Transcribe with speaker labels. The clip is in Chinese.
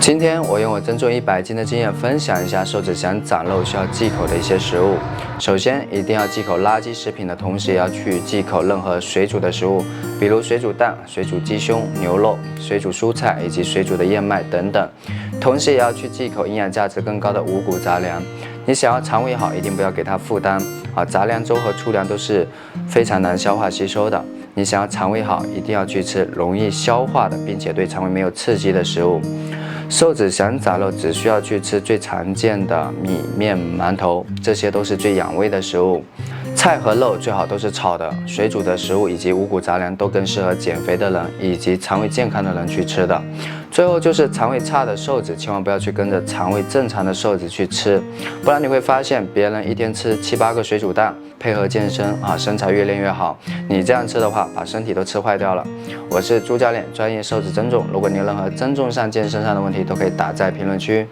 Speaker 1: 今天我用我增重100斤的经验分享一下瘦子想长肉需要忌口的一些食物。首先一定要忌口垃圾食品的同时，也要去忌口任何水煮的食物，比如水煮蛋、水煮鸡胸、牛肉、水煮蔬菜以及水煮的燕麦等等。同时也要去忌口营养价值更高的五谷杂粮。你想要肠胃好，一定不要给它负担杂粮粥和粗粮都是非常难消化吸收的。你想要肠胃好，一定要去吃容易消化的，并且对肠胃没有刺激的食物。瘦子想长肉，只需要去吃最常见的米面馒头，这些都是最养胃的食物。菜和肉最好都是炒的，水煮的食物以及五谷杂粮都更适合减肥的人以及肠胃健康的人去吃的。最后就是肠胃差的瘦子，千万不要去跟着肠胃正常的瘦子去吃，不然你会发现别人一天吃7、8个水煮蛋，配合健身身材越练越好，你这样吃的话，把身体都吃坏掉了。我是朱教练，专业瘦子增重，如果你有任何增重上、健身上的问题，都可以打在评论区。